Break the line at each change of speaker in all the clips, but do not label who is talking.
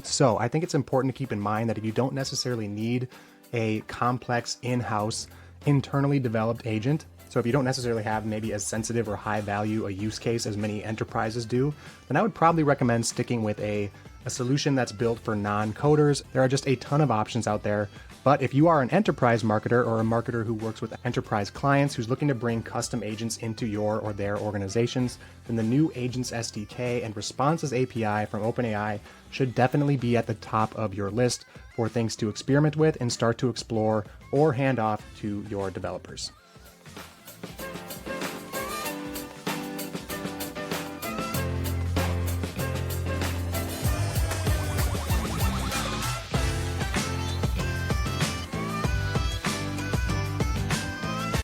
So I think it's important to keep in mind that if you don't necessarily need a complex in-house internally developed agent, so if you don't necessarily have maybe as sensitive or high value a use case as many enterprises do, then I would probably recommend sticking with a solution that's built for non-coders. There are just a ton of options out there. But if you are an enterprise marketer or a marketer who works with enterprise clients who's looking to bring custom agents into your or their organizations, then the new Agents SDK and Responses API from OpenAI should definitely be at the top of your list for things to experiment with and start to explore or hand off to your developers.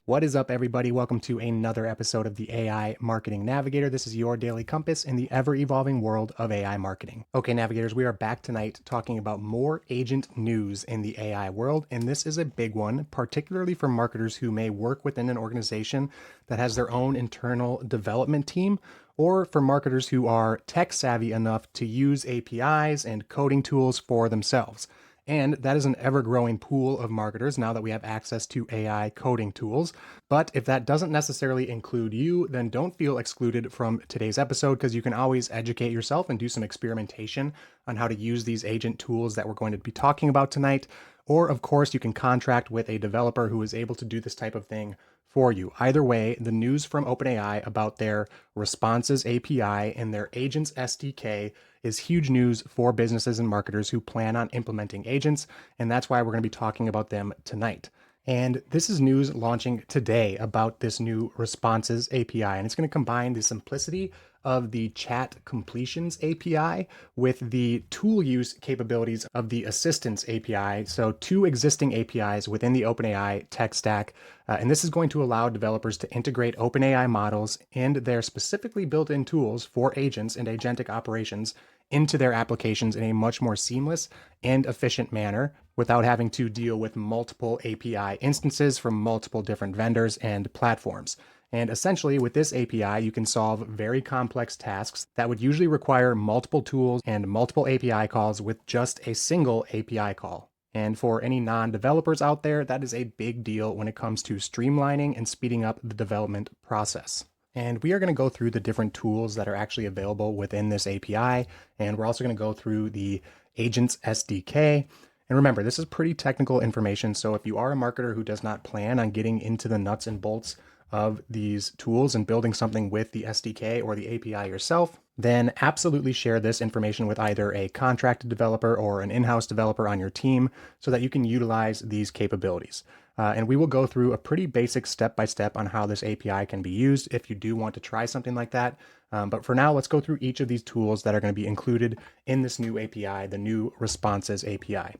What is up, everybody? Welcome to another episode of the AI Marketing Navigator. This is your daily compass in the ever-evolving world of AI marketing. Okay, navigators, we are back tonight talking about more agent news in the AI world, and this is a big one, particularly for marketers who may work within an organization that has their own internal development team, or for marketers who are tech-savvy enough to use APIs and coding tools for themselves. And that is an ever-growing pool of marketers now that we have access to AI coding tools. But if that doesn't necessarily include you, then don't feel excluded from today's episode, because you can always educate yourself and do some experimentation on how to use these agent tools that we're going to be talking about tonight. Or, of course, you can contract with a developer who is able to do this type of thing for you. Either way, the news from OpenAI about their Responses API and their Agents SDK is huge news for businesses and marketers who plan on implementing agents, and that's why we're going to be talking about them tonight. And this is news launching today about this new Responses API, and it's going to combine the simplicity of the chat completions API with the tool use capabilities of the assistance API. So two existing APIs within the OpenAI tech stack. And this is going to allow developers to integrate OpenAI models and their specifically built-in tools for agents and agentic operations into their applications in a much more seamless and efficient manner without having to deal with multiple API instances from multiple different vendors and platforms. And essentially, with this API, you can solve very complex tasks that would usually require multiple tools and multiple API calls with just a single API call. And for any non-developers out there, that is a big deal when it comes to streamlining and speeding up the development process. And we are going to go through the different tools that are actually available within this API. And we're also going to go through the Agents SDK. And remember, this is pretty technical information. So if you are a marketer who does not plan on getting into the nuts and bolts of these tools and building something with the SDK or the API yourself, then absolutely share this information with either a contracted developer or an in-house developer on your team so that you can utilize these capabilities. And we will go through a pretty basic step-by-step on how this API can be used if you do want to try something like that. But for now, let's go through each of these tools that are going to be included in this new API, the new Responses API.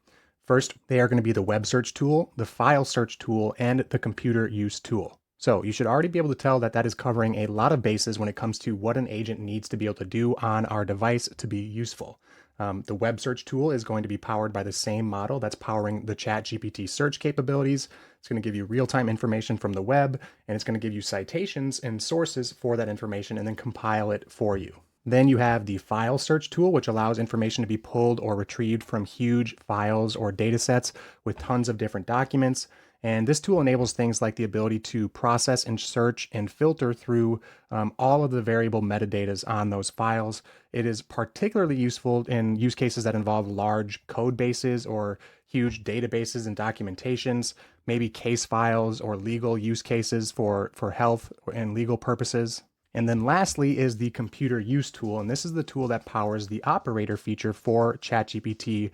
First, they are going to be the web search tool, the file search tool, and the computer use tool. So you should already be able to tell that that is covering a lot of bases when it comes to what an agent needs to be able to do on our device to be useful. The web search tool is going to be powered by the same model that's powering the ChatGPT search capabilities. It's going to give you real-time information from the web, and it's going to give you citations and sources for that information and then compile it for you. Then you have the file search tool, which allows information to be pulled or retrieved from huge files or data sets with tons of different documents. And this tool enables things like the ability to process and search and filter through all of the variable metadatas on those files. It is particularly useful in use cases that involve large code bases or huge databases and documentations, maybe case files or legal use cases for health and legal purposes. And then lastly is the computer use tool. And this is the tool that powers the operator feature for ChatGPT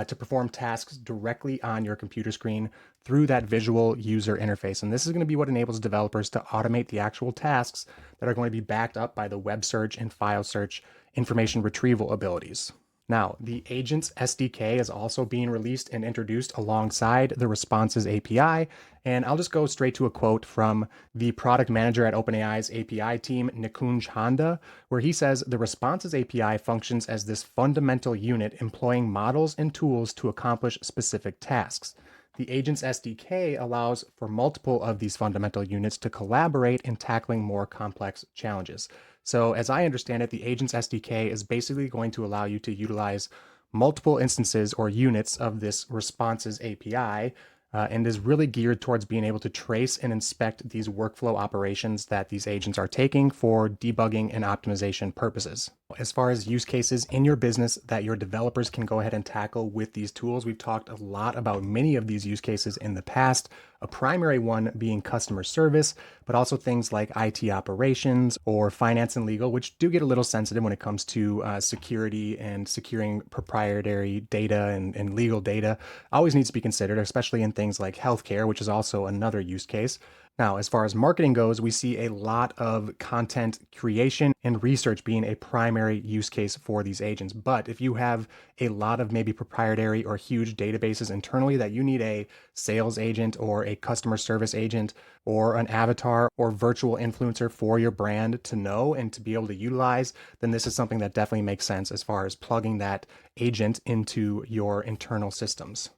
to perform tasks directly on your computer screen through that visual user interface. And this is going to be what enables developers to automate the actual tasks that are going to be backed up by the web search and file search information retrieval abilities. Now, the Agents SDK is also being released and introduced alongside the Responses API, and I'll just go straight to a quote from the product manager at OpenAI's API team, Nikunj Handa, where he says, "The Responses API functions as this fundamental unit employing models and tools to accomplish specific tasks. The Agents SDK allows for multiple of these fundamental units to collaborate in tackling more complex challenges." So as I understand it, the Agents SDK is basically going to allow you to utilize multiple instances or units of this responses API, and is really geared towards being able to trace and inspect these workflow operations that these agents are taking for debugging and optimization purposes. As far as use cases in your business that your developers can go ahead and tackle with these tools, we've talked a lot about many of these use cases in the past, a primary one being customer service, but also things like IT operations or finance and legal, which do get a little sensitive when it comes to security and securing proprietary data and legal data. Always needs to be considered, especially in things like healthcare, which is also another use case. Now, as far as marketing goes, we see a lot of content creation and research being a primary use case for these agents. But if you have a lot of maybe proprietary or huge databases internally that you need a sales agent or a customer service agent or an avatar or virtual influencer for your brand to know and to be able to utilize, then this is something that definitely makes sense as far as plugging that agent into your internal systems.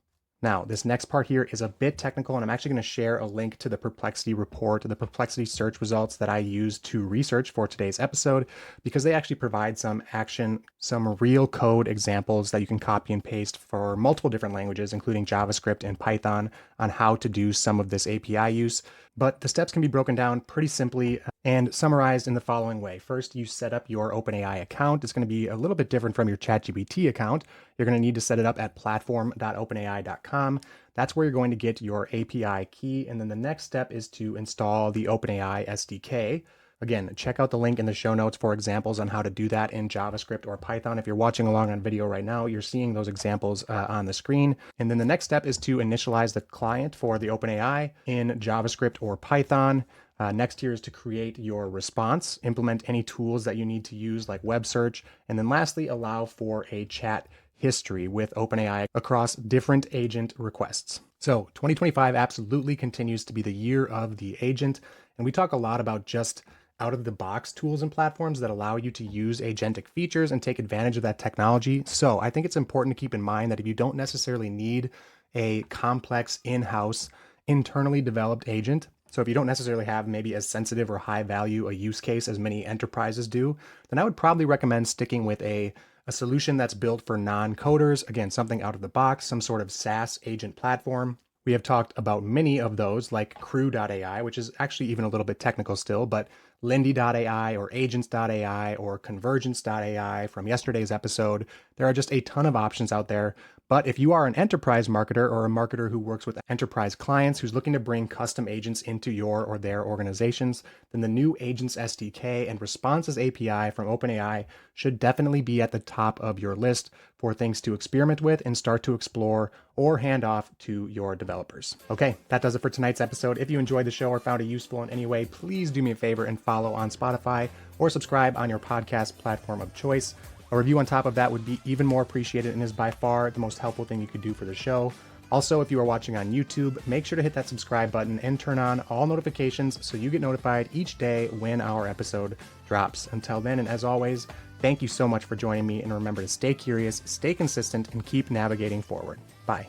Now, this next part here is a bit technical, and I'm actually going to share a link to the Perplexity report, the Perplexity search results that I used to research for today's episode, because they actually provide some real code examples that you can copy and paste for multiple different languages, including JavaScript and Python, on how to do some of this API use. But the steps can be broken down pretty simply and summarized in the following way. First, you set up your OpenAI account. It's going to be a little bit different from your ChatGPT account. You're going to need to set it up at platform.openai.com. That's where you're going to get your API key. And then the next step is to install the OpenAI SDK. Again, check out the link in the show notes for examples on how to do that in JavaScript or Python. If you're watching along on video right now, you're seeing those examples on the screen. And then the next step is to initialize the client for the OpenAI in JavaScript or Python. Next here is to create your response, implement any tools that you need to use like web search, and then lastly, allow for a chat history with OpenAI across different agent requests. So 2025 absolutely continues to be the year of the agent, and we talk a lot about just out-of-the-box tools and platforms that allow you to use agentic features and take advantage of that technology. So I think it's important to keep in mind that if you don't necessarily need a complex in-house, internally developed agent, so if you don't necessarily have maybe as sensitive or high value a use case as many enterprises do, then I would probably recommend sticking with a solution that's built for non-coders. Again, something out of the box, some sort of SaaS agent platform. We have talked about many of those like Crew.ai, which is actually even a little bit technical still, but Lindy.ai or Agents.ai or Convergence.ai from yesterday's episode. There are just a ton of options out there. But if you are an enterprise marketer or a marketer who works with enterprise clients who's looking to bring custom agents into your or their organizations, then the new Agents SDK and Responses API from OpenAI should definitely be at the top of your list for things to experiment with and start to explore or hand off to your developers. Okay, that does it for tonight's episode. If you enjoyed the show or found it useful in any way, please do me a favor and follow on Spotify or subscribe on your podcast platform of choice. A review on top of that would be even more appreciated and is by far the most helpful thing you could do for the show. Also, if you are watching on YouTube, make sure to hit that subscribe button and turn on all notifications so you get notified each day when our episode drops. Until then, and as always, thank you so much for joining me, and remember to stay curious, stay consistent, and keep navigating forward. Bye.